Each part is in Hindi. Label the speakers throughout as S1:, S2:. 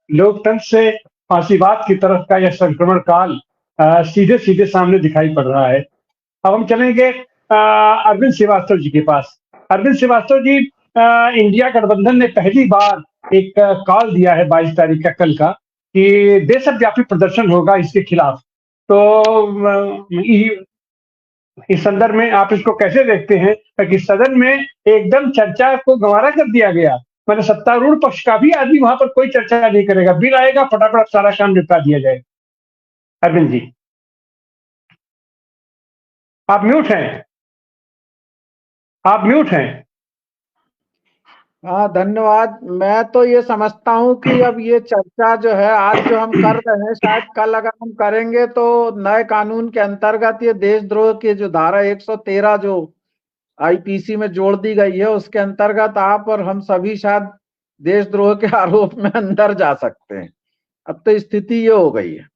S1: लोकतंत्र से फांसीवाद की तरफ का यह संक्रमण काल सीधे-सीधे सामने दिखाई पड़ रहा है। अब हम चलेंगे अरविंद श्रीवास्तव जी के पास। अरविंद श्रीवास्तव जी, इंडिया गठबंधन ने पहली बार एक कॉल दिया है 22 तारीख का कल का कि देशव्यापी प्रदर्शन होगा इसके खिलाफ। तो इस संदर्भ में आप इसको कैसे देखते हैं कि सदन में एकदम चर्चा को गंवारा कर दिया गया? मतलब सत्तारूढ़ पक्ष का भी आदमी वहां पर कोई चर्चा नहीं करेगा, बिल आएगा फटाफट सारा काम निपटा दिया जाए। अरविंद जी, आप म्यूट हैं। आप म्यूट हैं।
S2: हाँ, धन्यवाद। मैं तो ये समझता हूँ कि अब ये चर्चा जो है आज जो हम कर रहे हैं, शायद कल अगर हम करेंगे तो नए कानून के अंतर्गत ये देशद्रोह की जो धारा 113 जो आईपीसी में जोड़ दी गई है, उसके अंतर्गत आप और हम सभी शायद देशद्रोह के आरोप में अंदर जा सकते हैं। अब तो स्थिति ये हो गई है।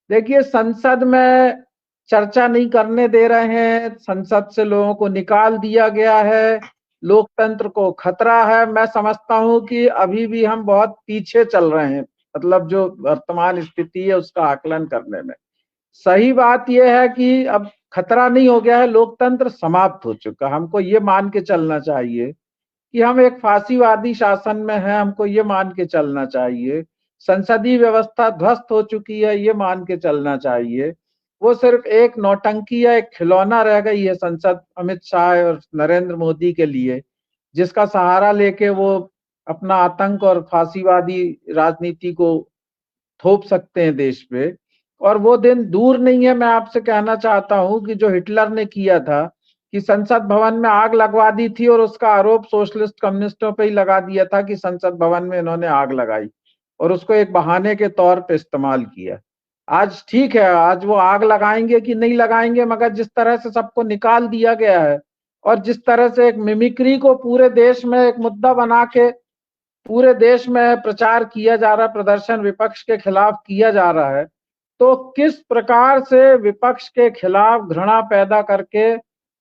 S2: देखिए, संसद में चर्चा नहीं करने दे रहे हैं, संसद से लोगों को निकाल दिया गया है, लोकतंत्र को खतरा है। मैं समझता हूं कि अभी भी हम बहुत पीछे चल रहे हैं, मतलब जो वर्तमान स्थिति है उसका आकलन करने में। सही बात यह है कि अब खतरा नहीं हो गया है, लोकतंत्र समाप्त हो चुका। हमको ये मान के चलना चाहिए कि हम एक फांसीवादी शासन में हैं, हमको ये मान के चलना चाहिए। संसदीय व्यवस्था ध्वस्त हो चुकी है, ये मान के चलना चाहिए। वो सिर्फ एक नौटंकी या एक खिलौना रह गई है संसद, अमित शाह और नरेंद्र मोदी के लिए, जिसका सहारा लेके वो अपना आतंक और फांसीवादी राजनीति को थोप सकते हैं देश पे। और वो दिन दूर नहीं है। मैं आपसे कहना चाहता हूं कि जो हिटलर ने किया था कि संसद भवन में आग लगवा दी थी, और उसका आरोप सोशलिस्ट कम्युनिस्टों पे ही लगा दिया था कि संसद भवन में इन्होंने आग लगाई, और उसको एक बहाने के तौर पे इस्तेमाल किया। आज ठीक है, आज वो आग लगाएंगे कि नहीं लगाएंगे, मगर जिस तरह से सबको निकाल दिया गया है और जिस तरह से एक मिमिक्री को पूरे देश में एक मुद्दा बना के पूरे देश में प्रचार किया जा रहा है, प्रदर्शन विपक्ष के खिलाफ किया जा रहा है, तो किस प्रकार से विपक्ष के खिलाफ घृणा पैदा करके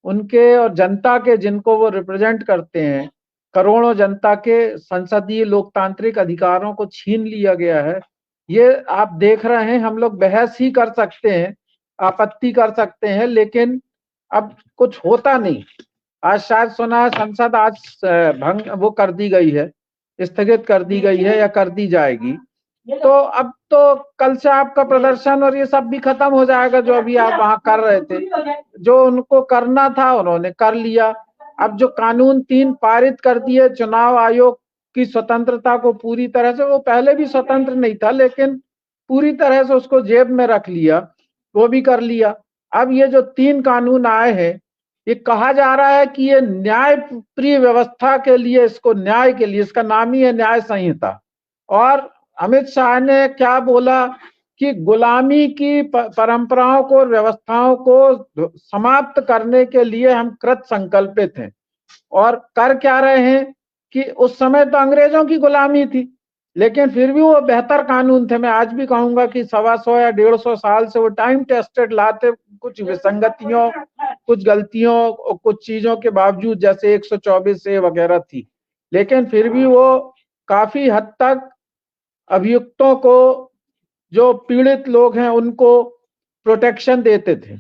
S2: उनके और जनता के, जिनको वो रिप्रेजेंट करते हैं, करोड़ों जनता के संसदीय लोकतांत्रिक अधिकारों को छीन लिया गया है। ये आप देख रहे हैं। हम लोग बहस ही कर सकते हैं, आपत्ति कर सकते हैं, लेकिन अब कुछ होता नहीं। आज शायद सुना है संसद आज भंग वो कर दी गई है, स्थगित कर दी गई है या कर दी जाएगी। तो अब तो कल से आपका प्रदर्शन और ये सब भी खत्म हो जाएगा, जो अभी आप वहां कर रहे थे। जो उनको करना था उन्होंने कर लिया। अब जो कानून 3 पारित कर दिए, चुनाव आयोग की स्वतंत्रता को पूरी तरह से, वो पहले भी स्वतंत्र नहीं था लेकिन पूरी तरह से उसको जेब में रख लिया, वो भी कर लिया। अब ये जो 3 कानून आए हैं, ये कहा जा रहा है कि ये न्याय प्रिय व्यवस्था के लिए, इसको न्याय के लिए, इसका नाम ही है न्याय संहिता। और अमित शाह ने क्या बोला कि गुलामी की परंपराओं को, व्यवस्थाओं को समाप्त करने के लिए हम कृत संकल्पित हैं। और कर क्या रहे हैं कि उस समय तो अंग्रेजों की गुलामी थी, लेकिन फिर भी वो बेहतर कानून थे। मैं आज भी कहूंगा कि 125 या 150 साल से वो टाइम टेस्टेड लाते, कुछ विसंगतियों, कुछ गलतियों और कुछ चीजों के बावजूद, जैसे 124 से वगैरह थी, लेकिन फिर भी वो काफी हद तक अभियुक्तों को, जो पीड़ित लोग हैं उनको प्रोटेक्शन देते थे।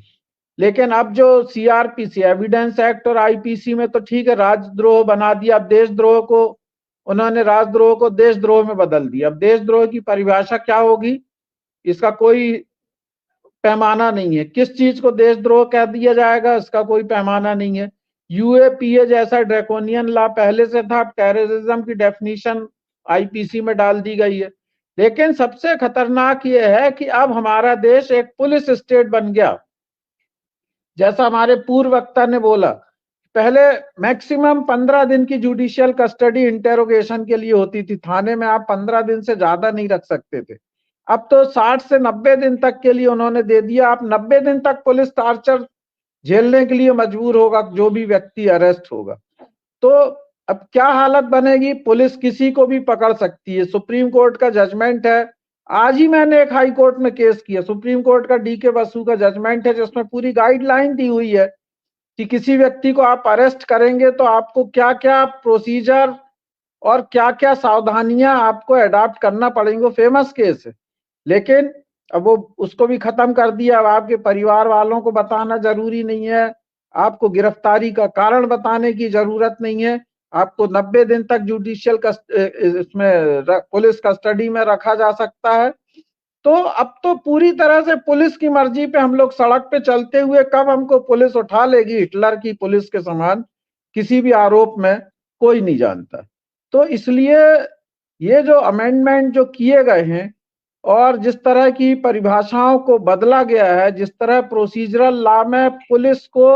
S2: लेकिन अब जो सीआरपीसी, एविडेंस एक्ट और आईपीसी में तो ठीक है, राजद्रोह बना दिया। अब देशद्रोह को उन्होंने, राजद्रोह को देशद्रोह में बदल दिया। अब देशद्रोह की परिभाषा क्या होगी, इसका कोई पैमाना नहीं है। किस चीज को देशद्रोह कह दिया जाएगा, इसका कोई पैमाना नहीं है। यूएपीए जैसा ड्रैकोनियन लॉ पहले से था, टेररिज्म की डेफिनेशन आईपीसी में डाल दी गई है। लेकिन सबसे खतरनाक यह है कि अब हमारा देश एक पुलिस स्टेट बन गया। जैसा हमारे पूर्व वक्ता ने बोला, पहले मैक्सिमम 15 दिन की जुडिशियल कस्टडी इंटेरोगेशन के लिए होती थी। थाने में आप 15 दिन से ज्यादा नहीं रख सकते थे। अब तो 60 से 90 दिन तक के लिए उन्होंने दे दिया। आप 90 दिन तक पुलिस टार्चर झेलने के लिए मजबूर होगा जो भी व्यक्ति अरेस्ट होगा। तो अब क्या हालत बनेगी, पुलिस किसी को भी पकड़ सकती है। सुप्रीम कोर्ट का जजमेंट है, आज ही मैंने एक हाई कोर्ट में केस किया। सुप्रीम कोर्ट का डीके बसु का जजमेंट है, जिसमें पूरी गाइडलाइन दी हुई है कि किसी व्यक्ति को आप अरेस्ट करेंगे तो आपको क्या क्या प्रोसीजर और क्या क्या सावधानियां आपको अडॉप्ट करना पड़ेंगी। वो फेमस केस है, लेकिन अब वो उसको भी खत्म कर दिया। अब आपके परिवार वालों को बताना जरूरी नहीं है, आपको गिरफ्तारी का कारण बताने की जरूरत नहीं है, आपको 90 दिन तक जुडिशियल इसमें पुलिस कस्टडी में रखा जा सकता है। तो अब तो पूरी तरह से पुलिस की मर्जी पे हम लोग सड़क पे चलते हुए कब हमको पुलिस उठा लेगी हिटलर की पुलिस के समान किसी भी आरोप में, कोई नहीं जानता। तो इसलिए ये जो अमेंडमेंट जो किए गए हैं और जिस तरह की परिभाषाओं को बदला गया है, जिस तरह प्रोसीजरल लॉ में पुलिस को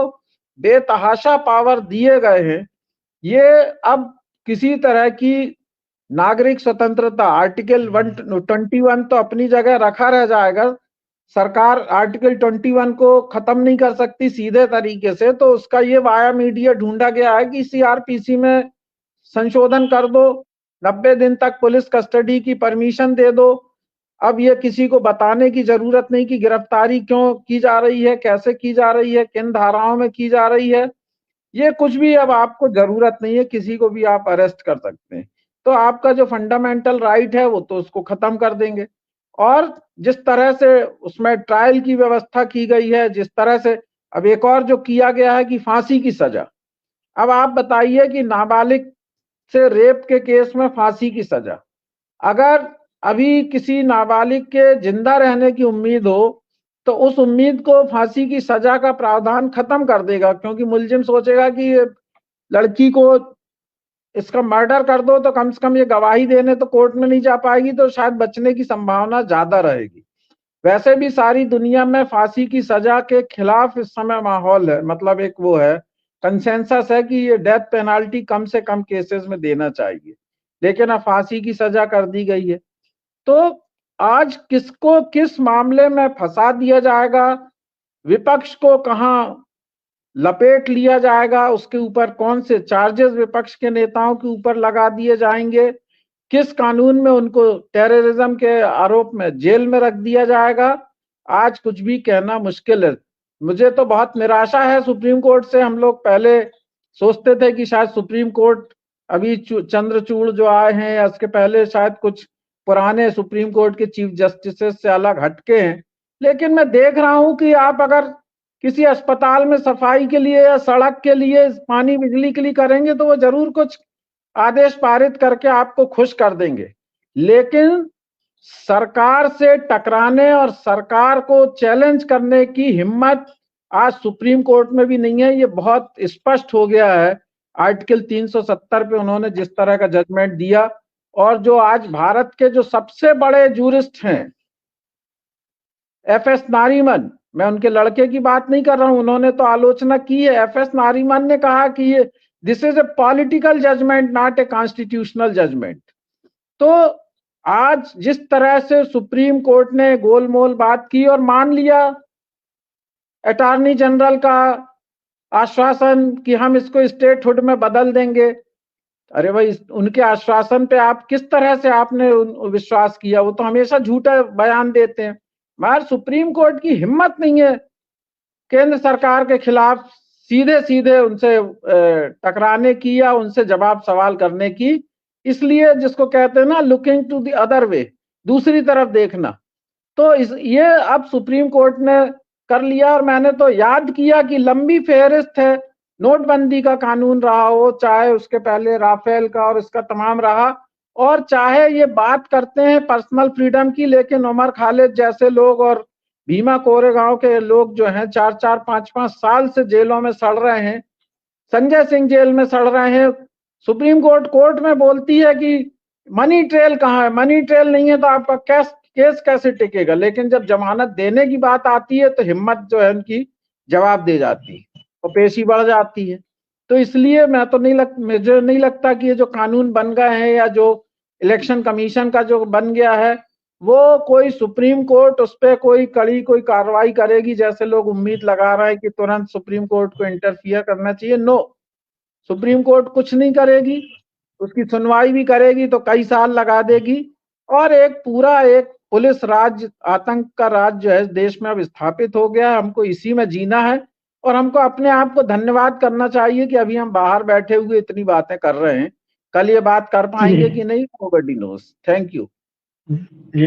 S2: बेतहाशा पावर दिए गए हैं, ये अब किसी तरह की नागरिक स्वतंत्रता आर्टिकल 121 तो अपनी जगह रखा रह जाएगा। सरकार आर्टिकल 21 को खत्म नहीं कर सकती सीधे तरीके से, तो उसका ये वाया मीडिया ढूंढा गया है कि सीआरपीसी में संशोधन कर दो, 90 दिन तक पुलिस कस्टडी की परमिशन दे दो। अब ये किसी को बताने की जरूरत नहीं कि गिरफ्तारी क्यों की जा रही है, कैसे की जा रही है, किन धाराओं में की जा रही है, ये कुछ भी अब आपको जरूरत नहीं है। किसी को भी आप अरेस्ट कर सकते हैं। तो आपका जो फंडामेंटल राइट है वो तो उसको खत्म कर देंगे। और जिस तरह से उसमें ट्रायल की व्यवस्था की गई है, जिस तरह से अब एक और जो किया गया है कि फांसी की सजा। अब आप बताइए कि नाबालिग से रेप के केस में फांसी की सजा, अगर अभी किसी नाबालिग के जिंदा रहने की उम्मीद हो तो उस उम्मीद को फांसी की सजा का प्रावधान खत्म कर देगा, क्योंकि मुलजिम सोचेगा कि ये लड़की को इसका मर्डर कर दो तो कम से कम ये गवाही देने तो कोर्ट में नहीं जा पाएगी, तो शायद बचने की संभावना ज्यादा रहेगी। वैसे भी सारी दुनिया में फांसी की सजा के खिलाफ इस समय माहौल है, मतलब एक वो है कंसेंसस है कि ये डेथ पेनाल्टी कम से कम केसेस में देना चाहिए, लेकिन अब फांसी की सजा कर दी गई है। तो आज किसको किस मामले में फंसा दिया जाएगा, विपक्ष को कहां लपेट लिया जाएगा, उसके ऊपर कौन से चार्जेस विपक्ष के नेताओं के ऊपर लगा दिए जाएंगे, किस कानून में उनको टेररिज्म के आरोप में जेल में रख दिया जाएगा, आज कुछ भी कहना मुश्किल है। मुझे तो बहुत निराशा है सुप्रीम कोर्ट से। हम लोग पहले सोचते थे कि शायद सुप्रीम कोर्ट अभी चंद्रचूड़ जो आए हैं या उसके पहले शायद कुछ पुराने सुप्रीम कोर्ट के चीफ जस्टिस से अलग हटके हैं, लेकिन मैं देख रहा हूं कि आप अगर किसी अस्पताल में सफाई के लिए या सड़क के लिए पानी बिजली के लिए करेंगे तो वो जरूर कुछ आदेश पारित करके आपको खुश कर देंगे, लेकिन सरकार से टकराने और सरकार को चैलेंज करने की हिम्मत आज सुप्रीम कोर्ट में भी नहीं है। ये बहुत स्पष्ट हो गया है आर्टिकल 370 पे उन्होंने जिस तरह का जजमेंट दिया। और जो आज भारत के जो सबसे बड़े जूरिस्ट हैं एफ.एस. नारीमन, मैं उनके लड़के की बात नहीं कर रहा हूं, उन्होंने तो आलोचना की है। एफ.एस. नारीमन ने कहा कि ये this is a political judgment not a constitutional judgment. तो आज जिस तरह से सुप्रीम कोर्ट ने गोलमोल बात की और मान लिया अटॉर्नी जनरल का आश्वासन कि हम इसको स्टेटहुड में बदल देंगे, अरे भाई उनके आश्वासन पे आप किस तरह से आपने विश्वास किया? वो तो हमेशा झूठा बयान देते हैं। मगर सुप्रीम कोर्ट की हिम्मत नहीं है केंद्र सरकार के खिलाफ सीधे सीधे उनसे टकराने की या उनसे जवाब सवाल करने की। इसलिए जिसको कहते हैं ना looking to the other way, दूसरी तरफ देखना, तो ये अब सुप्रीम कोर्ट ने कर लिया। और मैंने तो याद किया कि लंबी फेहरिस्त है, नोटबंदी का कानून रहा हो, चाहे उसके पहले राफेल का और इसका तमाम रहा, और चाहे ये बात करते हैं पर्सनल फ्रीडम की, लेकिन उमर खालिद जैसे लोग और भीमा कोरेगांव के लोग जो हैं 4-4, 5-5 साल से जेलों में सड़ रहे हैं, संजय सिंह जेल में सड़ रहे हैं। सुप्रीम कोर्ट में बोलती है कि मनी ट्रेल कहाँ है, मनी ट्रेल नहीं है तो आपका केस कैसे टिकेगा, लेकिन जब जमानत देने की बात आती है तो हिम्मत जो है उनकी जवाब दे जाती है और पेशी बढ़ जाती है। तो इसलिए मुझे नहीं लगता कि ये जो कानून बन गए हैं या जो इलेक्शन कमीशन का जो बन गया है वो कोई सुप्रीम कोर्ट उस पर कोई कार्रवाई करेगी, जैसे लोग उम्मीद लगा रहे हैं कि तुरंत सुप्रीम कोर्ट को इंटरफियर करना चाहिए। नो, सुप्रीम कोर्ट कुछ नहीं करेगी, उसकी सुनवाई भी करेगी तो कई साल लगा देगी। और एक पुलिस राज, आतंक का राज जो है देश में अब स्थापित हो गया है। हमको इसी में जीना है और हमको अपने आप को धन्यवाद करना चाहिए कि अभी हम बाहर बैठे हुए इतनी बातें कर रहे हैं, कल ये बात कर पाएंगे
S1: जी
S2: कि नहीं, nobody knows. Thank you.
S1: Ji